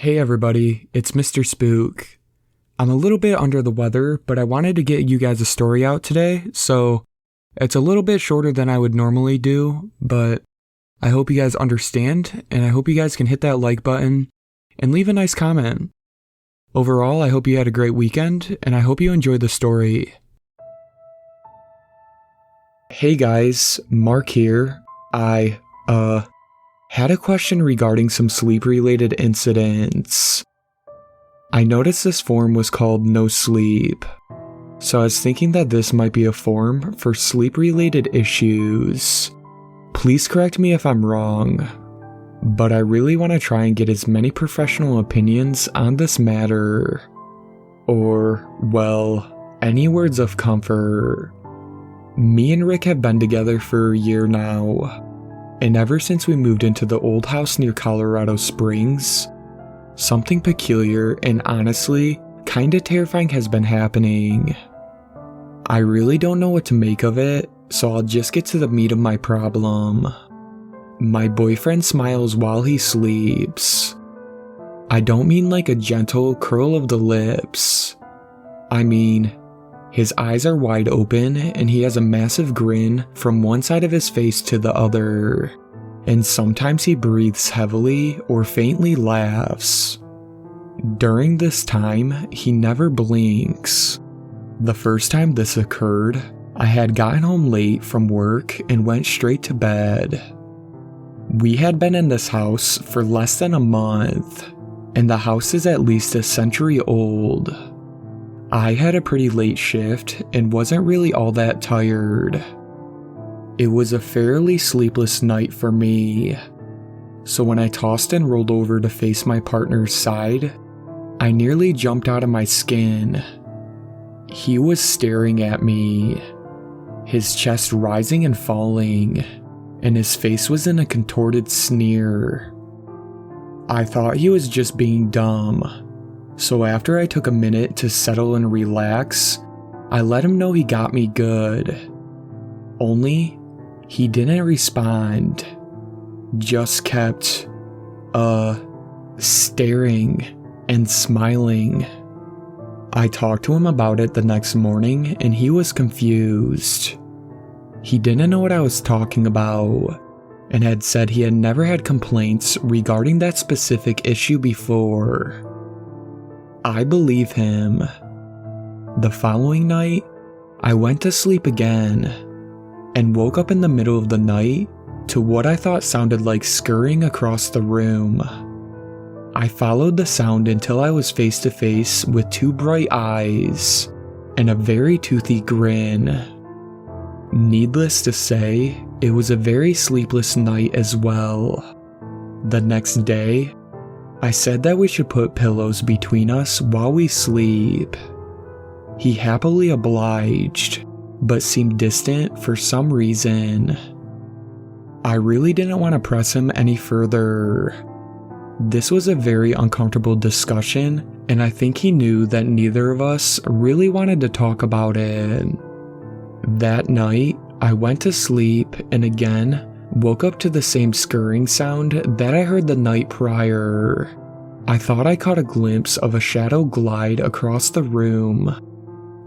Hey everybody, it's Mr. Spook. I'm a little bit under the weather, but I wanted to get you guys a story out today, so it's a little bit shorter than I would normally do, but I hope you guys understand, and I hope you guys can hit that like button and leave a nice comment. Overall, I hope you had a great weekend, and I hope you enjoyed the story. Hey guys, Mark here. I had a question regarding some sleep-related incidents. I noticed this forum was called NOSLEEP, so I was thinking that this might be a forum for sleep-related issues. Please correct me if I'm wrong, but I really want to try and get as many professional opinions on this matter. Or, well, any words of comfort. Me and Rick have been together for a year now. And ever since we moved into the old house near Colorado Springs, something peculiar and honestly kinda terrifying has been happening. I really don't know what to make of it, so I'll just get to the meat of my problem. My boyfriend smiles while he sleeps. I don't mean like a gentle curl of the lips. I mean, his eyes are wide open and he has a massive grin from one side of his face to the other, and sometimes he breathes heavily or faintly laughs. During this time, he never blinks. The first time this occurred, I had gotten home late from work and went straight to bed. We had been in this house for less than a month, and the house is at least a century old. I had a pretty late shift and wasn't really all that tired. It was a fairly sleepless night for me, so when I tossed and rolled over to face my partner's side, I nearly jumped out of my skin. He was staring at me, his chest rising and falling, and his face was in a contorted sneer. I thought he was just being dumb. So after I took a minute to settle and relax, I let him know he got me good. Only, he didn't respond. Just kept, staring and smiling. I talked to him about it the next morning and he was confused. He didn't know what I was talking about and had said he had never had complaints regarding that specific issue before. I believe him. The following night, I went to sleep again and woke up in the middle of the night to what I thought sounded like scurrying across the room. I followed the sound until I was face to face with two bright eyes and a very toothy grin. Needless to say, it was a very sleepless night as well. The next day, I said that we should put pillows between us while we sleep. He happily obliged, but seemed distant for some reason. I really didn't want to press him any further. This was a very uncomfortable discussion, and I think he knew that neither of us really wanted to talk about it. That night, I went to sleep and again woke up to the same scurrying sound that I heard the night prior. I thought I caught a glimpse of a shadow glide across the room,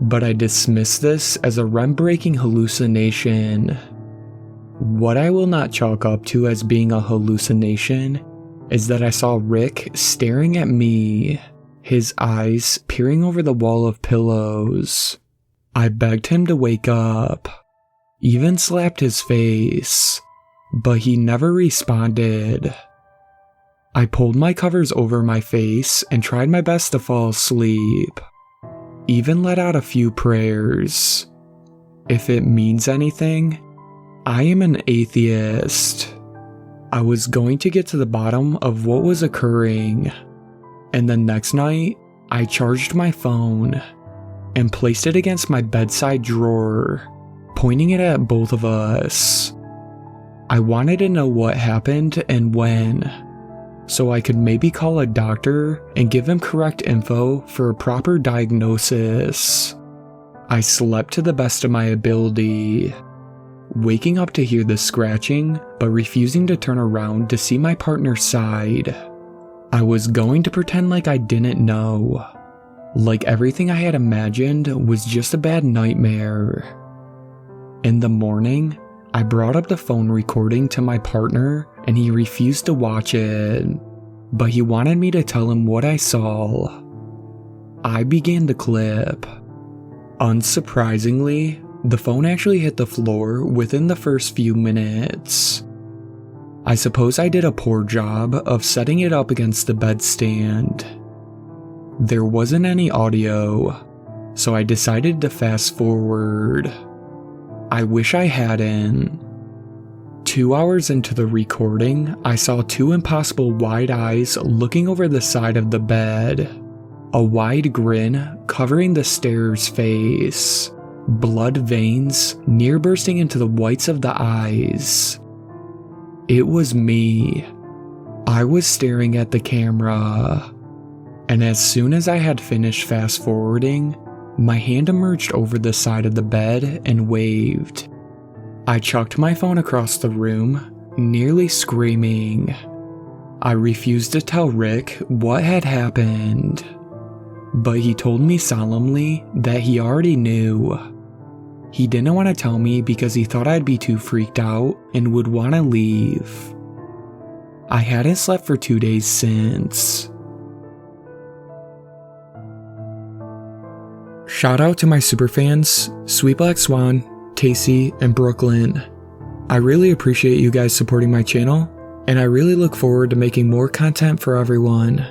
but I dismissed this as a REM-breaking hallucination. What I will not chalk up to as being a hallucination is that I saw Rick staring at me, his eyes peering over the wall of pillows. I begged him to wake up, even slapped his face, but he never responded. I pulled my covers over my face and tried my best to fall asleep. Even let out a few prayers. If it means anything, I am an atheist. I was going to get to the bottom of what was occurring, and the next night, I charged my phone and placed it against my bedside drawer, pointing it at both of us. I wanted to know what happened and when, so I could maybe call a doctor and give him correct info for a proper diagnosis. I slept to the best of my ability, waking up to hear the scratching, but refusing to turn around to see my partner's side. I was going to pretend like I didn't know. Like everything I had imagined was just a bad nightmare. In the morning, I brought up the phone recording to my partner and he refused to watch it, but he wanted me to tell him what I saw. I began the clip. Unsurprisingly, the phone actually hit the floor within the first few minutes. I suppose I did a poor job of setting it up against the bedstand. There wasn't any audio, so I decided to fast forward. I wish I hadn't. 2 hours into the recording, I saw two impossible wide eyes looking over the side of the bed. A wide grin covering the starer's face. Blood veins near bursting into the whites of the eyes. It was me. I was staring at the camera. And as soon as I had finished fast forwarding, my hand emerged over the side of the bed and waved. I chucked my phone across the room, nearly screaming. I refused to tell Rick what had happened, but he told me solemnly that he already knew. He didn't want to tell me because he thought I'd be too freaked out and would want to leave. I hadn't slept for 2 days since. Shout out to my superfans, Sweet Black Swan, Tacy, and Brooklyn. I really appreciate you guys supporting my channel, and I really look forward to making more content for everyone.